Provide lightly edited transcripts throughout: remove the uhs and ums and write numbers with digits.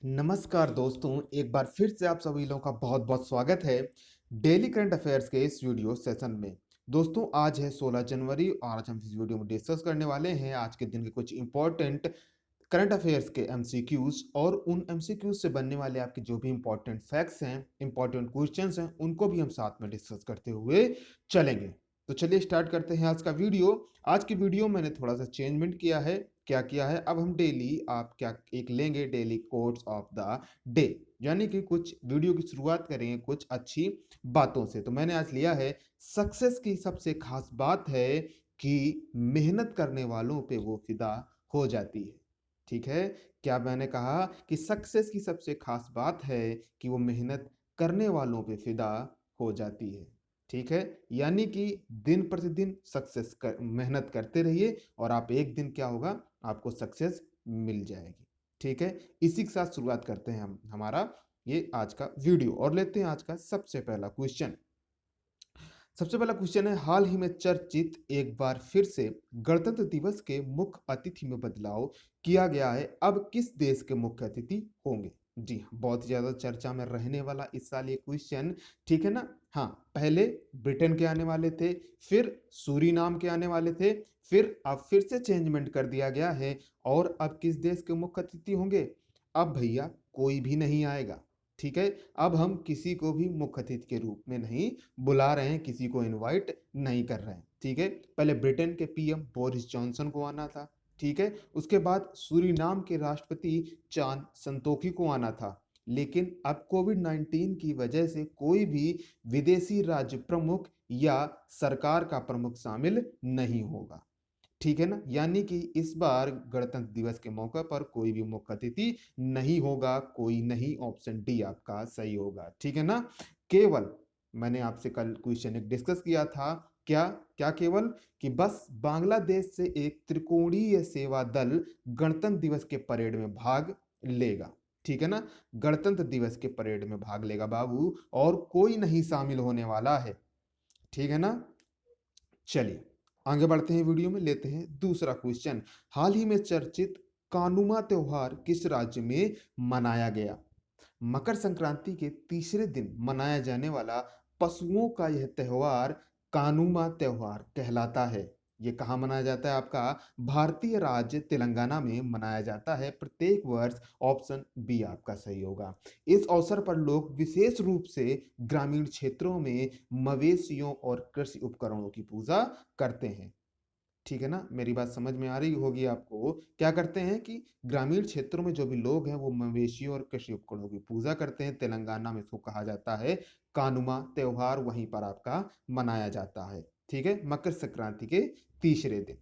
नमस्कार दोस्तों, एक बार फिर से आप सभी लोगों का बहुत-बहुत स्वागत है डेली करंट अफेयर्स के इस वीडियो सेशन में। दोस्तों, आज है 16 जनवरी और आज हम इस वीडियो में डिस्कस करने वाले हैं आज के दिन के कुछ इंपॉर्टेंट करंट अफेयर्स के एमसीक्यूज और उन एमसीक्यूज से बनने वाले आपके जो भी इंपॉर्टेंट फैक्ट्स हैं, इंपॉर्टेंट क्वेश्चंस हैं, उनको भी हम साथ में डिस्कस करते हुए चलेंगे। तो चलिए स्टार्ट करते हैं आज का वीडियो। आज की वीडियो मैंने थोड़ा सा चेंजमेंट किया है। क्या किया है, अब हम डेली आप क्या एक लेंगे daily quotes of the day, यानी कि कुछ वीडियो की शुरुआत करेंगे कुछ अच्छी बातों से। तो मैंने आज लिया है सक्सेस की सबसे खास बात है कि मेहनत करने वालों पे वो फिदा हो जाती है। ठीक है, क्या मैंने कहा कि सक्सेस की सबसे खास बात है कि वो मेहनत करने वालों पे फिदा हो जाती है। ठीक है, यानी कि दिन प्रतिदिन मेहनत करते रहिए और आप एक दिन क्या होगा, आपको सक्सेस मिल जाएगी। ठीक है, इसी के साथ शुरुआत करते हैं हम हमारा ये आज का वीडियो और लेते हैं आज का सबसे पहला क्वेश्चन। सबसे पहला क्वेश्चन है, हाल ही में चर्चित एक बार फिर से गणतंत्र दिवस के मुख्य अतिथि में बदलाव किया गया है। अब किस देश के मुख्य अतिथि होंगे? जी हाँ, बहुत ही ज्यादा चर्चा में रहने वाला इस साल ये क्वेश्चन। ठीक है ना? हाँ, पहले ब्रिटेन के आने वाले थे, फिर सूरीनाम के आने वाले थे, फिर अब फिर से चेंजमेंट कर दिया गया है और अब किस देश के मुख्य अतिथि होंगे? अब भैया कोई भी नहीं आएगा। ठीक है, अब हम किसी को भी मुख्य अतिथि के रूप में नहीं बुला रहे हैं, किसी को इनवाइट नहीं कर रहे हैं। ठीक है, पहले ब्रिटेन के पीएम बोरिस जॉनसन को आना था। ठीक है, उसके बाद सूरीनाम के राष्ट्रपति चान संतोखी को आना था, लेकिन अब कोविड 19 की वजह से कोई भी विदेशी राज्य प्रमुख या सरकार का प्रमुख शामिल नहीं होगा। ठीक है ना, यानी कि इस बार गणतंत्र दिवस के मौके पर कोई भी मुख्य अतिथि नहीं होगा, कोई नहीं, ऑप्शन डी आपका सही होगा। ठीक है ना, केवल मैंने आपसे कल क्वेश्चन एक डिस्कस किया था, क्या क्या केवल कि बस बांग्लादेश से एक त्रिकोणीय सेवा दल गणतंत्र दिवस के परेड में भाग लेगा। ठीक है ना, गणतंत्र दिवस के परेड में भाग लेगा बाबू, और कोई नहीं शामिल होने वाला है। ठीक है ना, चलिए आगे बढ़ते हैं, वीडियो में लेते हैं दूसरा क्वेश्चन। हाल ही में चर्चित कानुमा त्योहार किस राज्य में मनाया गया? मकर संक्रांति के तीसरे दिन मनाया जाने वाला पशुओं का यह त्योहार कानुमा त्योहार कहलाता है। ये कहाँ मनाया जाता है? आपका भारतीय राज्य तेलंगाना में मनाया जाता है प्रत्येक वर्ष। ऑप्शन बी आपका सही होगा। इस अवसर पर लोग विशेष रूप से ग्रामीण क्षेत्रों में मवेशियों और कृषि उपकरणों की पूजा करते हैं। ठीक है ना, मेरी बात समझ में आ रही होगी आपको। क्या करते हैं कि ग्रामीण क्षेत्रों में जो भी लोग हैं वो मवेशियों और कृषि उपकरणों की पूजा करते हैं। तेलंगाना में इसको कहा जाता है कानुमा त्योहार, वहीं पर आपका मनाया जाता है। ठीक है, मकर संक्रांति के तीसरे दिन।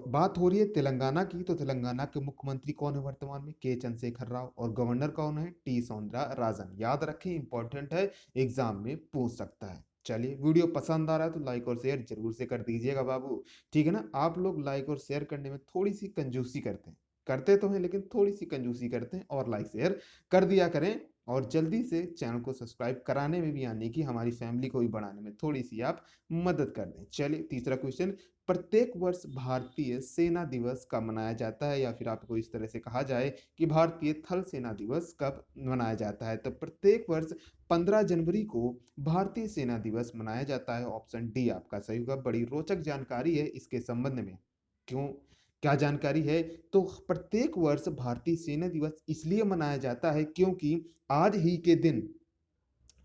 बात हो रही है तेलंगाना की, तो तेलंगाना के मुख्यमंत्री कौन है वर्तमान में? के चंद्रशेखर राव। और गवर्नर कौन है? टी सौंदरराजन। याद रखें, इंपॉर्टेंट है, एग्जाम में पूछ सकता है। चलिए, वीडियो पसंद आ रहा है तो लाइक और शेयर जरूर से कर दीजिएगा बाबू। ठीक है ना, आप लोग लाइक और शेयर करने में थोड़ी सी कंजूसी करते हैं, करते तो हैं लेकिन थोड़ी सी कंजूसी करते हैं, और लाइक शेयर कर दिया करें और जल्दी से चैनल को सब्सक्राइब कराने में भी, यानी कि हमारी फैमिली को भी बढ़ाने में थोड़ी सी आप मदद कर दें। चलिए तीसरा क्वेश्चन, प्रत्येक वर्ष भारतीय सेना दिवस कब मनाया जाता है, या फिर आपको इस तरह से कहा जाए कि भारतीय थल सेना दिवस कब मनाया जाता है? तो प्रत्येक वर्ष 15 जनवरी को भारतीय सेना दिवस मनाया जाता है। ऑप्शन डी आपका सही होगा। बड़ी रोचक जानकारी है इसके संबंध में। क्यों, क्या जानकारी है? तो प्रत्येक वर्ष भारतीय सेना दिवस इसलिए मनाया जाता है क्योंकि आज ही के दिन,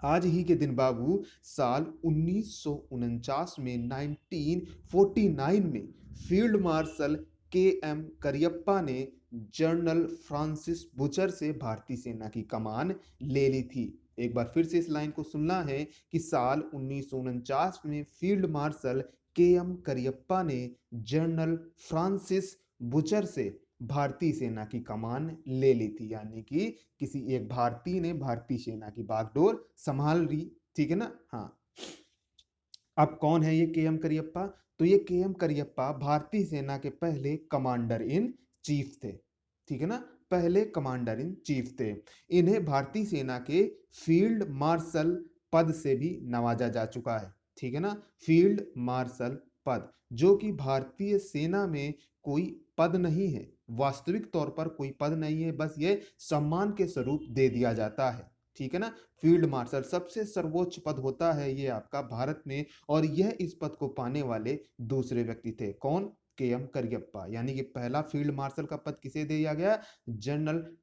आज ही के दिन बाबू, साल 1949 में 1949 में फील्ड मार्शल के एम करियप्पा ने जनरल फ्रांसिस बुचर से भारतीय सेना की कमान ले ली थी। एक बार फिर से इस लाइन को सुनना है कि साल 1949 में फील्ड मार्शल के एम करियप्पा ने जनरल फ्रांसिस बुचर से भारतीय सेना की कमान ले ली थी, यानी कि किसी एक भारतीय ने भारतीय सेना की बागडोर संभाल ली। ठीक है ना? हाँ, अब कौन है ये के एम करियप्पा? तो ये के एम करियप्पा भारतीय सेना के पहले कमांडर इन चीफ थे। ठीक है ना, पहले कमांडर इन चीफ थे। इन्हें भारतीय सेना के फील्ड मार्शल पद से भी नवाजा जा चुका है। ठीक है ना, फील्ड मार्शल पद, जो कि भारतीय सेना में कोई पद नहीं है, वास्तविक तौर पर कोई पद नहीं है, बस ये सम्मान के स्वरूप दे दिया जाता है। ठीक है ना? फील्ड मार्शल सबसे सर्वोच्च पद होता है ये आपका भारत में, और यह इस पद को पाने वाले दूसरे व्यक्ति थे। कौन? के.एम. करियप्पा। यानी कि पहला फील्ड मार्शल का पद किसे दिया गया? जनरल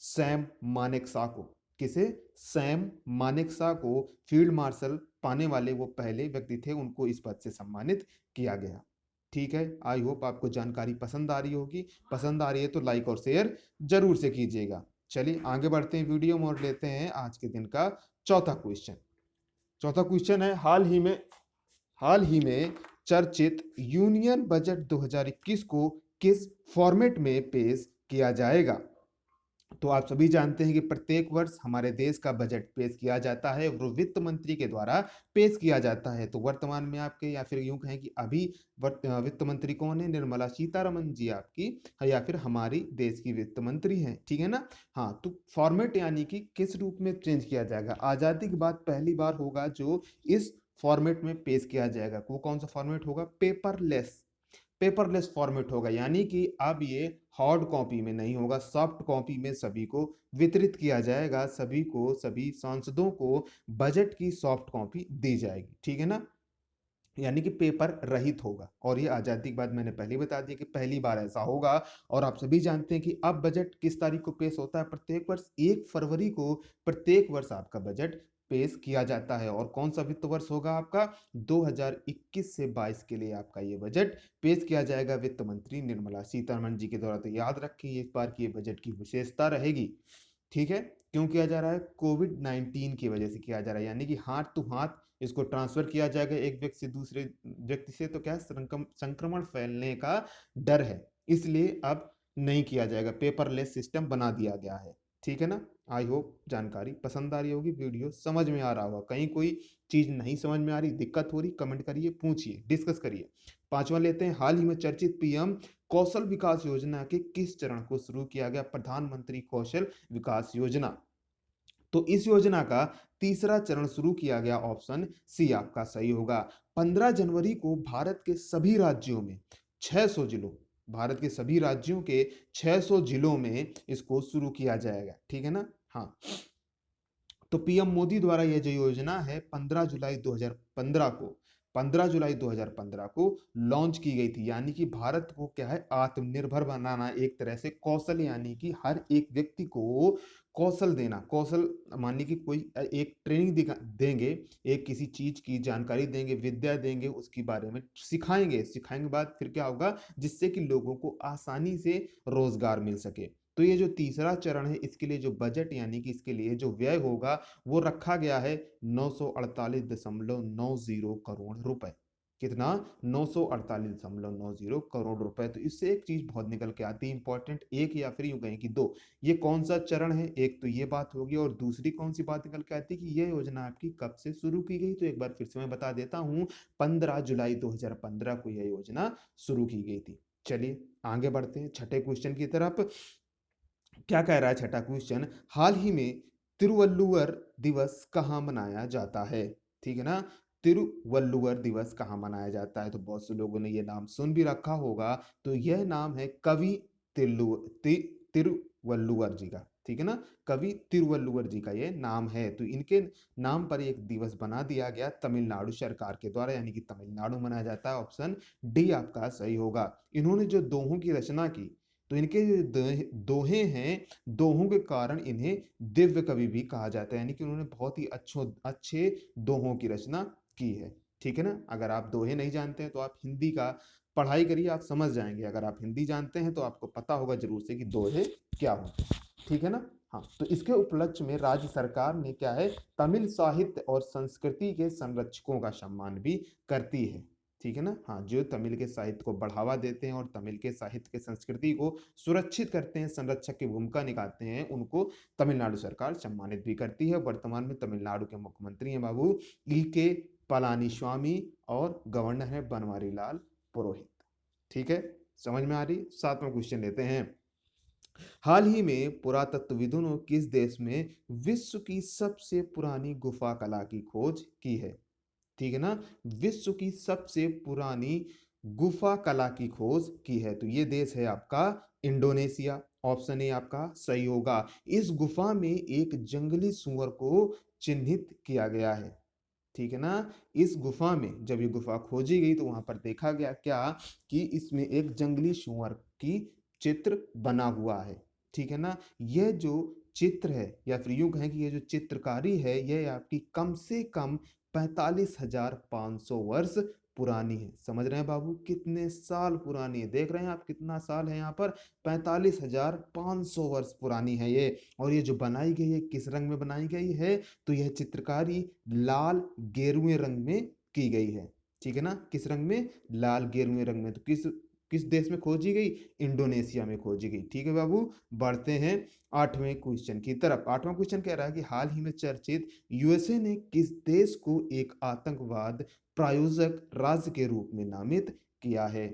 सैम मानेकशॉ को। किसे? सैम मानेकशॉ को फील्ड मार्शल पाने वाले वो पहले व्यक्ति थे, उनको इस पद से सम्मानित किया गया। ठीक है, आई होप आपको जानकारी पसंद आ रही होगी। पसंद आ रही है तो लाइक और शेयर जरूर से कीजिएगा। चलिए आगे बढ़ते हैं वीडियो में और लेते हैं आज के दिन का चौथा क्वेश्चन। चौथा क्वेश्चन है, हाल ही में चर्चित यूनियन बजट 2021 को किस फॉर्मेट में पेश किया जाएगा? तो आप सभी जानते हैं कि प्रत्येक वर्ष हमारे देश का बजट पेश किया जाता है, वो वित्त मंत्री के द्वारा पेश किया जाता है। तो वर्तमान में आपके, या फिर यूं कहें कि अभी वित्त मंत्री कौन है? निर्मला सीतारमन जी आपकी, या फिर हमारी देश की वित्त मंत्री हैं। ठीक है ना? हाँ, तो फॉर्मेट यानी कि किस रूप में चेंज किया जाएगा? आजादी के बाद पहली बार होगा जो इस फॉर्मेट में पेश किया जाएगा। वो कौन सा फॉर्मेट होगा? पेपरलेस फॉर्मेट होगा, यानी कि अब ये हार्ड कॉपी में नहीं होगा, सॉफ्ट कॉपी में सभी को वितरित किया जाएगा। सभी को, सभी सांसदों को बजट की सॉफ्ट कॉपी दी जाएगी। ठीक है ना? यानी कि पेपर रहित होगा, और ये आजादी के बाद मैंने पहले बता दिया कि पहली बार ऐसा होगा। और आप सभी जानते हैं कि अब बजट किस तारीख को पेश होता है? प्रत्येक वर्ष 1 फरवरी को प्रत्येक वर्ष आपका बजट पेश किया जाता है। और कौन सा वित्त वर्ष होगा आपका? 2021 से 22 के लिए आपका ये बजट पेश किया जाएगा वित्त मंत्री निर्मला सीतारमण जी के द्वारा। तो याद रखिए इस बार की ये बजट की विशेषता रहेगी। ठीक है? क्यों किया जा रहा है? कोविड-19 की वजह से किया जा रहा है, यानी कि हाथ टू हाथ इसको ट्रांसफर किया जाएगा एक व्यक्ति से दूसरे व्यक्ति से। तो क्या है? संक्रमण फैलने का डर है, इसलिए अब नहीं किया जाएगा, पेपरलेस सिस्टम बना दिया गया है। ठीक है ना? आई होप जानकारी पसंद आ रही होगी, वीडियो समझ में आ रहा होगा। कहीं कोई चीज नहीं समझ में आ रही, दिक्कत हो रही, कमेंट करिए, पूछिए, डिस्कस करिए। पांचवा लेते हैं, हाल ही में चर्चित पीएम कौशल विकास योजना के किस चरण को शुरू किया गया? प्रधानमंत्री कौशल विकास योजना। तो इस योजना का तीसरा चरण शुरू किया गया, ऑप्शन सी आपका सही होगा। 15 जनवरी को भारत के सभी राज्यों में 600 जिलों, भारत के सभी राज्यों के 600 जिलों में इसको शुरू किया जाएगा। ठीक है ना? हाँ, तो पीएम मोदी द्वारा यह जो योजना है 15 जुलाई 2015 को लॉन्च की गई थी। यानी कि भारत को क्या है? आत्मनिर्भर बनाना, एक तरह से कौशल, यानी कि हर एक व्यक्ति को कौशल देना। कौशल मानिए कि कोई एक ट्रेनिंग देंगे, एक किसी चीज की जानकारी देंगे, विद्या देंगे, उसके बारे में सिखाएंगे बाद फिर क्या होगा? जिससे कि लोगों को आसानी से रोजगार मिल सके। तो ये जो तीसरा चरण है, इसके लिए जो बजट यानी कि इसके लिए जो व्यय होगा वो रखा गया है 948.90 करोड़ रुपए। कितना? 948.90 करोड़ रुपए। तो इससे एक चीज बहुत निकल के आती है इंपॉर्टेंट, एक या फिर यूं कहें कि दो। ये कौन सा चरण है? एक तो ये बात होगी, और दूसरी कौन सी बात निकल के आती है कि यह योजना आपकी कब से शुरू की गई? तो एक बार फिर से मैं बता देता हूं, 15 जुलाई 2015 को यह योजना शुरू की गई थी। चलिए आगे बढ़ते हैं छठे क्वेश्चन की तरफ। क्या कह रहा है छठा क्वेश्चन? हाल ही में तिरुवल्लुवर दिवस कहाँ मनाया जाता है? ठीक है ना? तिरुवल्लुवर दिवस कहाँ मनाया जाता है? तो बहुत से लोगों ने ये नाम सुन भी रखा होगा। तो यह नाम है कवि तिरुवल्लुवर जी का। ठीक है ना? कवि तिरुवल्लुवर जी का ये नाम है। तो इनके नाम पर एक दिवस बना दिया गया तमिलनाडु सरकार के द्वारा, यानी कि तमिलनाडु मनाया जाता है। ऑप्शन डी आपका सही होगा। इन्होंने जो दोहों की रचना की, तो इनके जो दोहे हैं, दोहों के कारण इन्हें दिव्य कवि भी कहा जाता है, यानी कि उन्होंने बहुत ही अच्छे दोहों की रचना की है। ठीक है ना? अगर आप दोहे नहीं जानते हैं तो आप हिंदी का पढ़ाई करिए, आप समझ जाएंगे। अगर आप हिंदी जानते हैं तो आपको पता होगा जरूर से कि दोहे क्या होते हैं। ठीक है ना? हाँ, तो इसके उपलक्ष्य में राज्य सरकार ने क्या है? तमिल साहित्य और संस्कृति के संरक्षकों का सम्मान भी करती है। ठीक है ना? हाँ, जो तमिल के साहित्य को बढ़ावा देते हैं और तमिल के साहित्य के संस्कृति को सुरक्षित करते हैं, संरक्षक की भूमिका निभाते हैं, उनको तमिलनाडु सरकार सम्मानित भी करती है। वर्तमान में तमिलनाडु के मुख्यमंत्री हैं बाबू के पलानीस्वामी, और गवर्नर है बनवारी लाल पुरोहित। ठीक है? समझ में आ रही? सातवां क्वेश्चन लेते हैं। हाल ही में पुरातत्वविदों ने किस देश में विश्व की सबसे पुरानी गुफा कला की खोज की है? ठीक है ना? विश्व की सबसे पुरानी गुफा कला की खोज की है? तो ये देश है आपका इंडोनेशिया। ऑप्शन ए आपका सही होगा। इस गुफा में एक जंगली सूअर को चिन्हित किया गया है, ठीक है ना। इस गुफा में जब ये गुफा खोजी गई तो वहां पर देखा गया क्या कि इसमें एक जंगली सूअर की चित्र बना हुआ है, ठीक है ना। यह जो चित्र है या फिर यूं कहें कि ये जो चित्रकारी है यह आपकी कम से कम 45,500 वर्ष पुरानी है। समझ रहे हैं बाबू, कितने साल पुरानी है, देख रहे हैं आप कितना साल है यहाँ पर, 45,500 वर्ष पुरानी है ये। और ये जो बनाई गई है किस रंग में बनाई गई है? तो यह चित्रकारी लाल गेरुए रंग में की गई है, ठीक है ना। किस रंग में? लाल गेरुए रंग में। तो किस किस देश में खोजी गई? इंडोनेशिया में खोजी गई, ठीक है बाबू। बढ़ते हैं आठवें क्वेश्चन की तरफ। आठवां क्वेश्चन कह रहा है कि हाल ही में चर्चित यूएसए ने किस देश को एक आतंकवाद प्रायोजक राज्य के रूप में नामित किया है?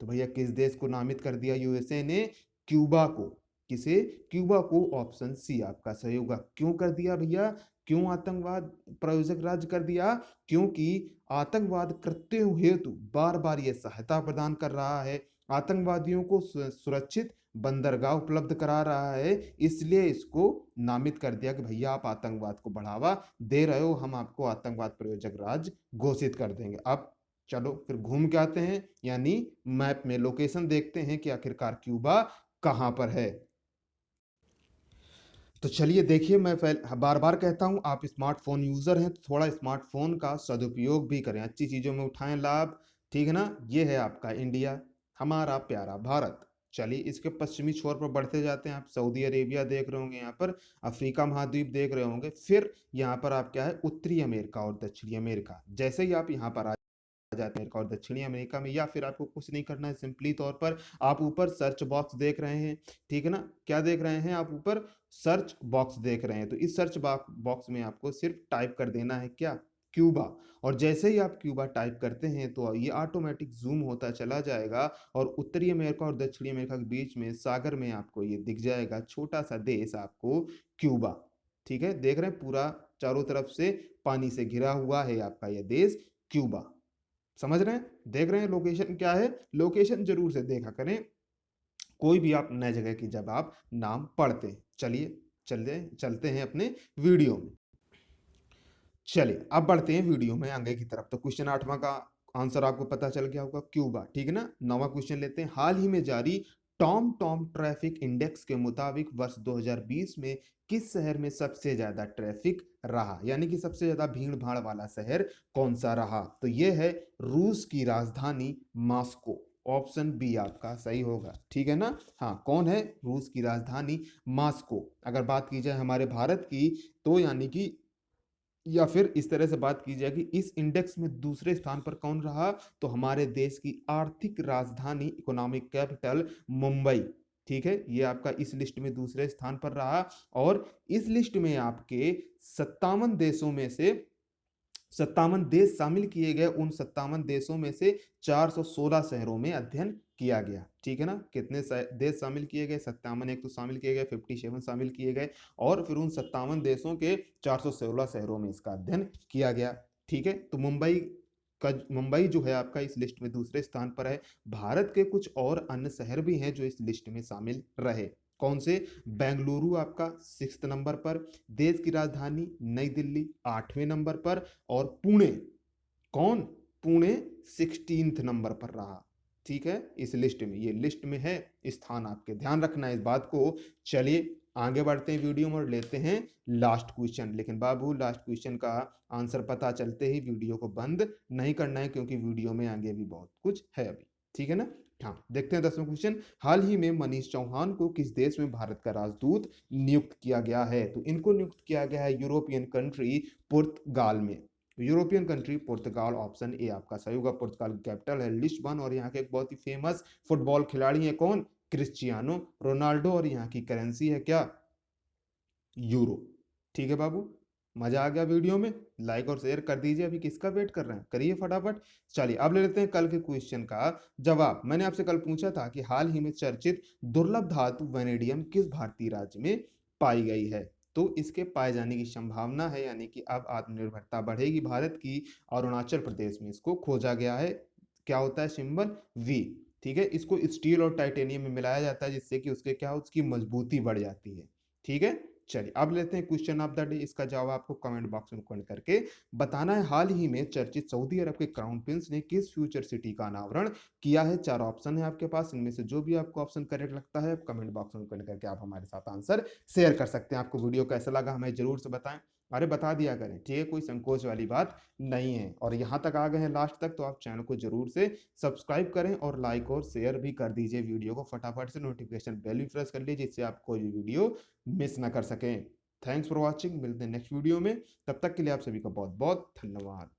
तो भैया किस देश को नामित कर दिया यूएसए ने? क्यूबा को। किसे? क्यूबा को। ऑप्शन सी आपका सही होगा। क्यों कर दिया भैया? क्यों आतंकवाद प्रायोजक राज्य कर दिया? क्योंकि आतंकवाद कृत्य हेतु बार बार यह सहायता प्रदान कर रहा है, आतंकवादियों को सुरक्षित बंदरगाह उपलब्ध करा रहा है, इसलिए इसको नामित कर दिया कि भैया आप आतंकवाद को बढ़ावा दे रहे हो, हम आपको आतंकवाद प्रायोजक राज्य घोषित कर देंगे। अब चलो फिर घूम के आते हैं, यानी मैप में लोकेशन देखते हैं कि आखिरकार क्यूबा कहां पर है। तो चलिए देखिए, मैं बार बार कहता हूं आप स्मार्टफोन यूजर हैं तो थोड़ा स्मार्टफोन का सदुपयोग भी करें, अच्छी चीजों में उठाएं लाभ, ठीक है ना। ये है आपका इंडिया, हमारा प्यारा भारत। चलिए इसके पश्चिमी छोर पर बढ़ते जाते हैं। आप सऊदी अरेबिया देख रहे होंगे, यहाँ पर अफ्रीका महाद्वीप देख रहे होंगे, फिर यहाँ पर आप क्या है, उत्तरी अमेरिका और दक्षिणी अमेरिका। जैसे ही आप यहाँ पर आ जाते हैं और दक्षिणी अमेरिका में, या फिर आपको कुछ नहीं करना है, सिंपली तौर पर आप ऊपर सर्च बॉक्स देख रहे हैं, ठीक है ना। क्या देख रहे हैं आप? ऊपर सर्च बॉक्स देख रहे हैं। तो इस सर्च बॉक्स में आपको सिर्फ टाइप कर देना है क्या? क्यूबा। और जैसे ही आप क्यूबा टाइप करते हैं तो ये ऑटोमेटिक जूम होता चला जाएगा और उत्तरी अमेरिका और दक्षिणी अमेरिका के बीच में सागर में आपको ये दिख जाएगा छोटा सा देश आपको, क्यूबा। ठीक है, देख रहे हैं पूरा चारों तरफ से पानी से घिरा हुआ है आपका यह देश क्यूबा। समझ रहे हैं? देख रहे हैं लोकेशन क्या है? लोकेशन जरूर से देखा करें कोई भी आप नए जगह की जब आप नाम पढ़ते हैं। चलिए चलते हैं अपने वीडियो में। चलिए अब बढ़ते हैं वीडियो में आगे की तरफ। तो क्वेश्चन 8वां का आंसर आपको पता चल गया होगा, क्यूबा, ठीक है ना। 9वां क्वेश्चन लेते हैं। हाल ही में जारी टॉम टॉम ट्रैफिक इंडेक्स के मुताबिक वर्ष 2020 में किस शहर में सबसे ज्यादा ट्रैफिक रहा, यानी कि सबसे ज्यादा भीड़ भाड़ वाला शहर कौन सा रहा? तो यह है रूस की राजधानी मॉस्को। ऑप्शन बी आपका सही होगा, ठीक है ना। हाँ, कौन है? रूस की राजधानी मॉस्को। अगर बात की जाए हमारे भारत की, तो यानी कि या फिर इस तरह से बात की जाए कि इस इंडेक्स में दूसरे स्थान पर कौन रहा, तो हमारे देश की आर्थिक राजधानी इकोनॉमिक कैपिटल मुंबई, ठीक है, ये आपका इस लिस्ट में दूसरे स्थान पर रहा। और इस लिस्ट में आपके 57 देशों में से 57 देश शामिल किए गए। उन 57 देशों में से 416 शहरों में अध्ययन किया गया, ठीक है ना। कितने देश शामिल किए गए? 57 एक तो शामिल किए गए, 57 शामिल किए गए, और फिर उन 57 देशों के 416 शहरों में इसका अध्ययन किया गया, ठीक है। तो मुंबई जो है आपका इस लिस्ट में दूसरे स्थान पर है। भारत के कुछ और अन्य शहर भी हैं जो इस लिस्ट में शामिल रहे। कौन से? बेंगलुरु आपका 6 नंबर पर, देश की राजधानी नई दिल्ली 8वें नंबर पर, और पुणे, कौन? पुणे 16 नंबर पर रहा, ठीक है, इस लिस्ट में। ये लिस्ट में है स्थान, आपके ध्यान रखना है इस बात को। चलिए आगे बढ़ते हैं वीडियो में और लेते हैं लास्ट क्वेश्चन। लेकिन बाबू लास्ट क्वेश्चन का आंसर पता चलते ही वीडियो को बंद नहीं करना है, क्योंकि वीडियो में आगे भी बहुत कुछ है अभी, ठीक है ना। हाँ, देखते हैं 10वां क्वेश्चन। हाल ही में मनीष चौहान को किस देश में भारत का राजदूत नियुक्त किया गया है? तो इनको नियुक्त किया गया है यूरोपियन कंट्री पुर्तगाल में। European country Portugal, option A आपका सही होगा। पुर्तगाल की कैपिटल है लिस्बन, और यहाँ के एक बहुत ही फेमस फुटबॉल खिलाड़ी है, कौन? क्रिस्टियानो रोनाल्डो, और यहाँ की करेंसी है क्या? यूरो, ठीक है बाबू। मजा आ गया वीडियो में? लाइक और शेयर कर दीजिए। अभी किसका वेट कर रहे हैं? करिए फटाफट। चलिए अब ले लेते हैं कल के क्वेश्चन का जवाब। मैंने आपसे कल पूछा था कि हाल ही में चर्चित दुर्लभ धातु वेनेडियम किस भारतीय राज्य में पाई गई है? तो इसके पाए जाने की संभावना है, यानी कि अब आत्मनिर्भरता बढ़ेगी भारत की। अरुणाचल प्रदेश में इसको खोजा गया है। क्या होता है सिंबल? वी। ठीक है, इसको स्टील और टाइटेनियम में मिलाया जाता है जिससे कि उसके क्या उसकी मजबूती बढ़ जाती है। ठीक है, चलिए अब लेते हैं क्वेश्चन ऑफ द डे। इसका जवाब आपको कमेंट बॉक्स में कमेंट करके बताना है। हाल ही में चर्चित सऊदी अरब के क्राउन प्रिंस ने किस फ्यूचर सिटी का अनावरण किया है? 4 ऑप्शन है आपके पास, इनमें से जो भी आपको ऑप्शन करेक्ट लगता है कमेंट बॉक्स में कमेंट करके आप हमारे साथ आंसर शेयर कर सकते हैं। आपको वीडियो कैसा लगा हमें जरूर से बताएं। अरे बता दिया करें, ठीक है, कोई संकोच वाली बात नहीं है। और यहाँ तक आ गए हैं लास्ट तक तो आप चैनल को जरूर से सब्सक्राइब करें और लाइक और शेयर भी कर दीजिए वीडियो को। फटाफट से नोटिफिकेशन बेल भी प्रेस कर लीजिए जिससे आप कोई भी वीडियो मिस ना कर सकें। थैंक्स फॉर वॉचिंग, मिलते हैं नेक्स्ट वीडियो में। तब तक के लिए आप सभी का बहुत बहुत धन्यवाद।